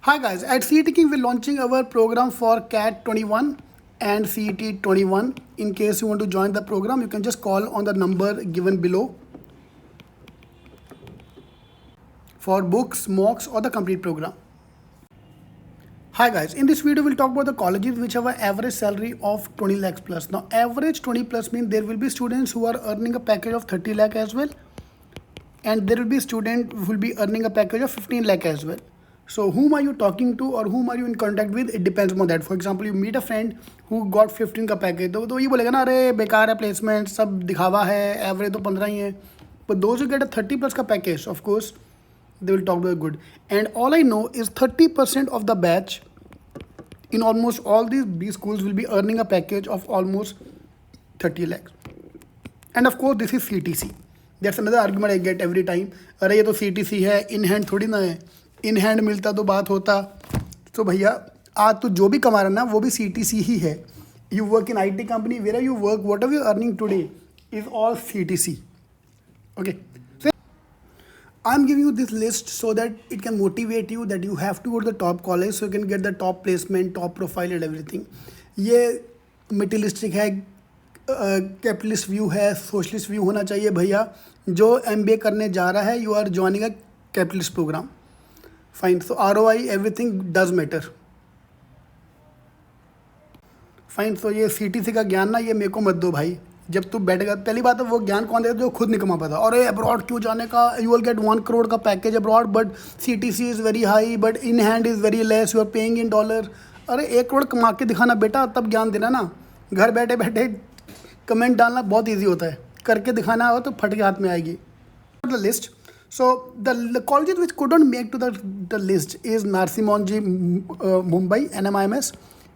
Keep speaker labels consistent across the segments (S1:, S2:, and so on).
S1: Hi guys, at CET King we're launching our program for CAT 21 and CET 21. In case you want to join the program, you can just call on the number given below for books, mocks or the complete program. Hi guys, in this video we'll talk about the colleges which have an average salary of 20 lakhs plus. Now average 20 plus means there will be students who are earning a package of 30 lakh as well, and there will be student who will be earning a package of 15 lakh as well. So whom are you talking to or whom are you in contact with, it depends on that. For example, you meet a friend who got 15 का package, तो ये बोलेगा ना अरे बेकार है placement, सब दिखावा है, एवरेज तो 15 ही है. But those who get a 30 plus का package, of course they will talk about good. And all I know is 30% of the batch in almost all these schools will be earning a package of almost 30 lakhs. And of course this is CTC. That's another argument I get every time. अरे ये तो CTC है, in hand थोड़ी ना है. In hand मिलता तो बात होता. तो भैया आज तो जो भी कमा रहा ना वो भी CTC ही है. You work in IT company, wherever you work, whatever you're earning today is all CTC. Okay. So I'm giving you this list so that it can motivate you that you have to go to the top college so you can get the top placement, top profile and everything. ये materialistic है, capitalist view है, socialist view होना चाहिए. भैया जो MBA करने जा रहा है, you are joining a capitalist programme. Fine. So ROI everything does matter. Fine. So ये CTC का ज्ञान ना ये मेरे को मत दो भाई. जब तू बैठेगा, पहली बात है वो ज्ञान कौन देता जो खुद नहीं कमा पाता. और अब्रॉड क्यों जाने का, यू विल गेट 1 crore का package abroad but CTC is very high but in hand is very less, you are paying in dollar. अरे 1 crore कमा के दिखाना बेटा, तब ज्ञान देना ना. घर बैठे बैठे कमेंट डालना बहुत ईजी होता है, करके दिखाना हो तो फट के हाथ में आएगी. The list. So the colleges which couldn't make to the list is Narsee Monjee Mumbai NMIMS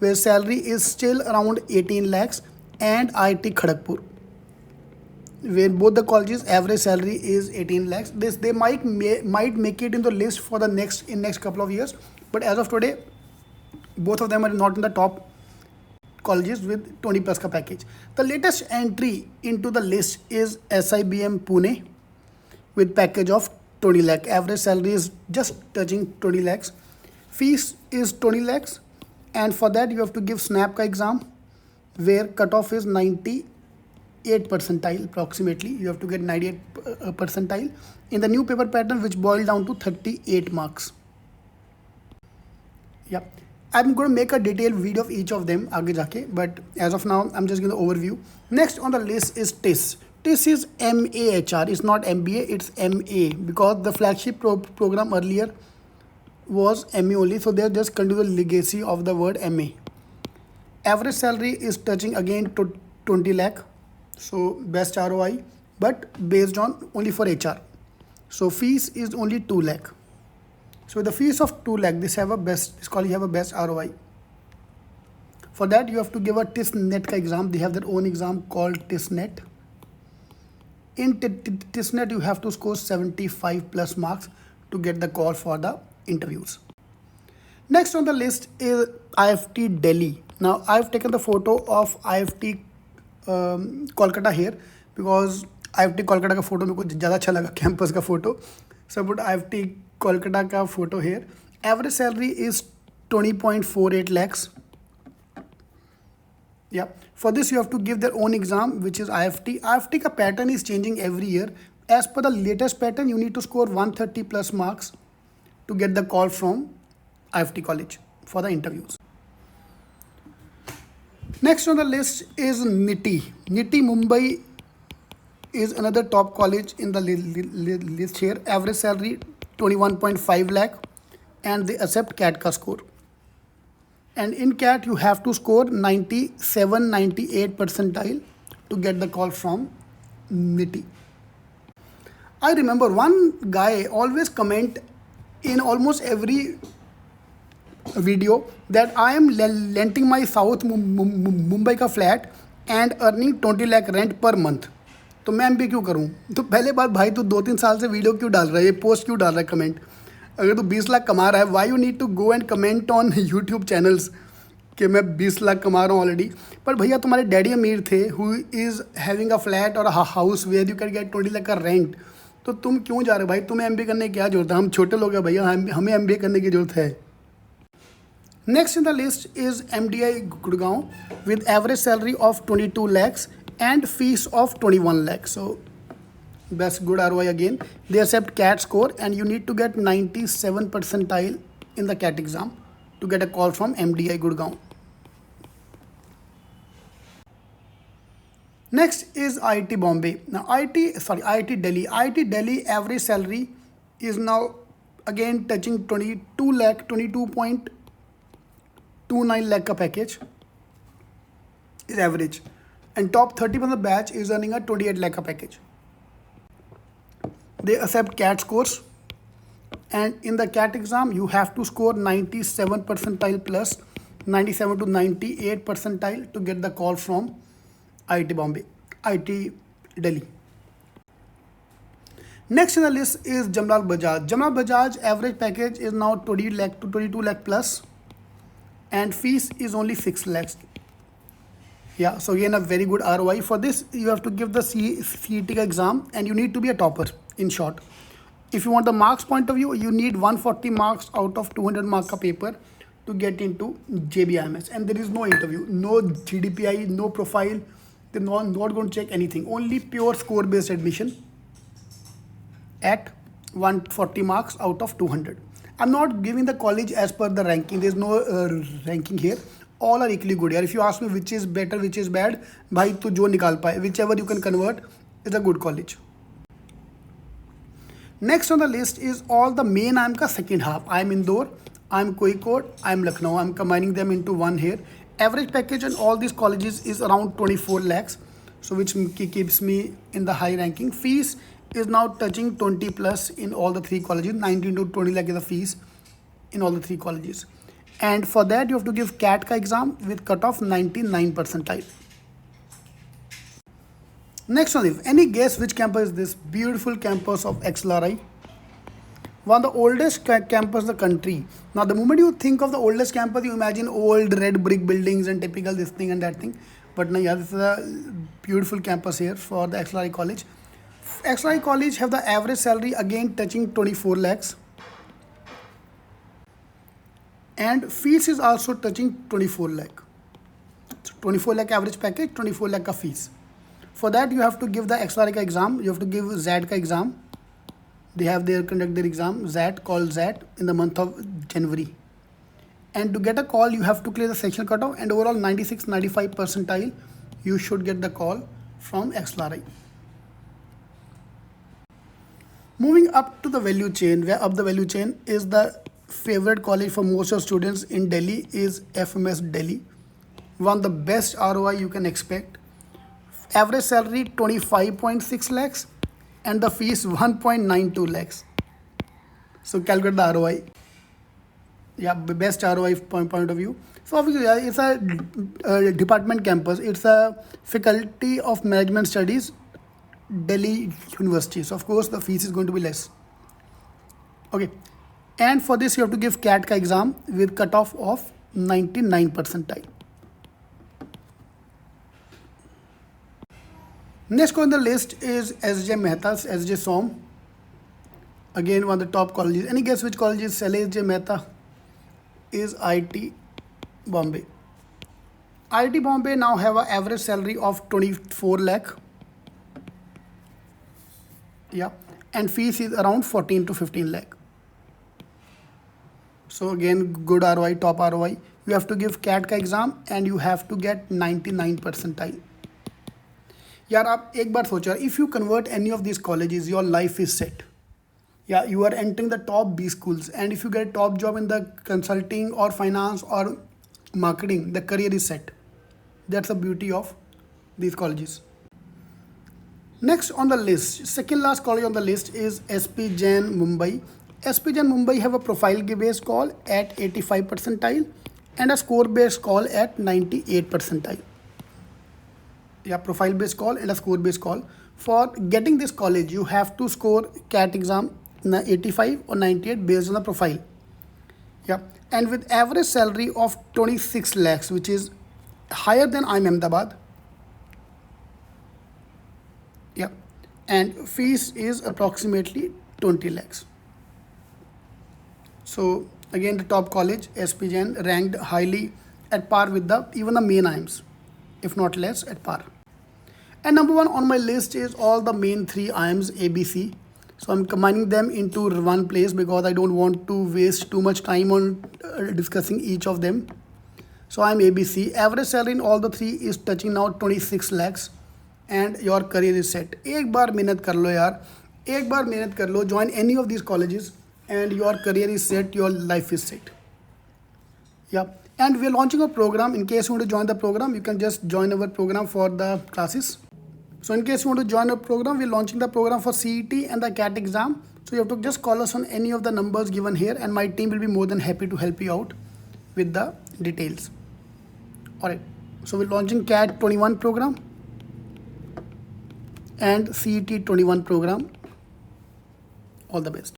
S1: where salary is still around 18 lakhs and IIT Kharagpur where both the colleges average salary is 18 lakhs. They might make it in the list for the next couple of years, but as of today both of them are not in the top colleges with 20 plus ka package. The latest entry into the list is SIBM Pune with package of 20 lakh. Average salary is just touching 20 lakhs. Fees is 20 lakhs and for that you have to give SNAP ka exam where cutoff is 98 percentile approximately. You have to get 98 percentile in the new paper pattern which boiled down to 38 marks. Yeah. I'm going to make a detailed video of each of them आगे जाके, but as of now I'm just giving the overview. Next on the list is TIS. TIS is MAHR. It's not MBA, it's MA because the flagship program earlier was MA only, so they're just continue the legacy of the word MA. Average salary is touching again to 20 lakh, so best ROI, but based on only for HR. So fees is only 2 lakh. So the fees of 2 lakh, this college have a best ROI. For that you have to give a TIS NET ka exam. They have their own exam called TIS NET. In TIS NET you have to score 75 plus marks to get the call for the interviews. Next on the list is IFT Delhi. Now I've taken the photo of IFT Kolkata here because IFT Kolkata का photo मेरे को ज़्यादा अच्छा लगा campus का photo. So I put IFT Kolkata का photo here. Average salary is 20.48 lakhs. Yeah. For this you have to give their own exam which is IFT. IFT का pattern is changing every year. As per the latest pattern you need to score 130 plus marks to get the call from IFT college for the interviews. Next on the list is NITI. NITI Mumbai is another top college in the list here. Average salary 21.5 lakh and they accept CAT ka score. And in CAT you have to score 97-98 percentile to get the call from NITI. I remember one guy always comment in almost every video that I am renting my South Mumbai का flat and earning 20 lakh rent per month. तो मैं MBA क्यों करूँ? तो पहले बात भाई तू 2-3 साल से वीडियो क्यों डाल रहा है, ये पोस्ट क्यों डाल रहा है कमेंट? अगर तू 20 लाख कमा रहा है, why you need to go and comment on YouTube channels कि मैं 20 लाख कमा रहा हूँ ऑलरेडी. पर भैया तुम्हारे डैडी अमीर थे who is having a flat और house where you can get 20 lakh का रेंट. तो तुम क्यों जा रहे हो भाई? तुम्हें MBA करने की क्या जरूरत है? हम छोटे लोग हैं भैया, हमें MBA करने की जरूरत है. Next in the list is MDI Gurgaon with average salary of 22 lakhs and fees of 21 lakhs. So best good ROI again. They accept CAT score and you need to get 97 percentile in the CAT exam to get a call from MDI Gurgaon. Next is IIT Bombay. Now IIT Delhi. IIT Delhi average salary is now again touching 22 lakh, 22.29 lakh ka package is average. And top 30% batch is earning a 28 lakh ka package. They accept CAT scores. And in the CAT exam, you have to score 97 percentile plus 97 to 98 percentile to get the call from IIT Bombay, IIT Delhi. Next in the list is Jamlal Bajaj. Jamlal Bajaj average package is now 20 lakh to 22 lakh plus and fees is only 6 lakhs. Yeah, so again a very good ROI. For this, you have to give the CET exam and you need to be a topper in short. If you want the marks point of view, you need 140 marks out of 200 mark ka paper to get into JBIMS. And there is no interview, no GDPI, no profile. They're not going to check anything. Only pure score based admission at 140 marks out of 200. I'm not giving the college as per the ranking. There's no ranking here. All are equally good here. If you ask me which is better, which is bad, bhai tu jo nikal paye, whichever you can convert is a good college. Next on the list is all the main IIM ka second half. IIM Indore, IIM Kozhikode, IIM Lucknow. I'm combining them into one here. Average package in all these colleges is around 24 lakhs. So which keeps me in the high ranking. Fees is now touching 20 plus in all the three colleges. 19 to 20 lakh is the fees in all the three colleges. And for that, you have to give CAT ka exam with cutoff 99 percentile. Next one is, any guess which campus is this? Beautiful campus of XLRI. One of the oldest campus in the country. Now, the moment you think of the oldest campus, you imagine old red brick buildings and typical this thing and that thing. But no, yeah, this is a beautiful campus here for the XLRI college. XLRI college have the average salary again touching 24 lakhs. And fees is also touching 24 lakh. So 24 lakh average package, 24 lakh ka fees. For that, you have to give the XLRI ka exam. You have to give ZAT ka exam. They have conduct their exam, ZAT, called ZAT, in the month of January. And to get a call, you have to clear the sectional cutoff and overall 96, 95 percentile, you should get the call from XLRI. Moving up to the value chain, where up the value chain is the favorite college for most of students in Delhi is FMS Delhi. One of the best ROI you can expect. Average salary 25.6 lakhs and the fees 1.92 lakhs. So calculate the ROI. Yeah, best ROI point of view. So obviously it's a department campus. It's a Faculty of Management Studies, Delhi University. So of course the fees is going to be less. Okay. And for this, you have to give CAT ka exam with cutoff of 99 percentile. Next on the list is SJ Mehta's, SJ Som. Again, one of the top colleges. Any guess which college is SJ Mehta? Is IIT Bombay. IIT Bombay now have an average salary of 24 lakh. Yeah. And fees is around 14 to 15 lakh. So again, good ROI, top ROI. You have to give CAT का exam and you have to get 99 percentile. यार आप एक बार सोचो, if you convert any of these colleges, your life is set. Yeah, you are entering the top B schools, and if you get a top job in the consulting or finance or marketing, the career is set. That's the beauty of these colleges. Next on the list, second last college on the list is SP Jain Mumbai. SP Jain Mumbai have a profile based call at 85 percentile and a score based call at 98 percentile. Yeah, profile based call and a score based call. For getting this college, you have to score CAT exam 85 or 98 based on the profile. Yeah, and with average salary of 26 lakhs, which is higher than IIM Ahmedabad. Yeah, and fees is approximately 20 lakhs. So Again, the top college, SP Jain, ranked highly at par with the even the main IIMs, if not less at par. And number one on my list is all the main three IIMs ABC. So I'm combining them into one place because I don't want to waste too much time on discussing each of them. So I'm ABC. Average salary in all the three is touching now 26 lakhs and your career is set. एक बार मेहनत कर लो यार, एक बार मेहनत कर लो, join any of these colleges and your career is set, your life is set. Yeah, and we're launching a program. In case you want to join the program, you can just join our program for the classes. So in case you want to join our program, we're launching the program for CET and the CAT exam. So you have to just call us on any of the numbers given here and my team will be more than happy to help you out with the details. Alright, so we're launching CAT 21 program and CET 21 program. All the best.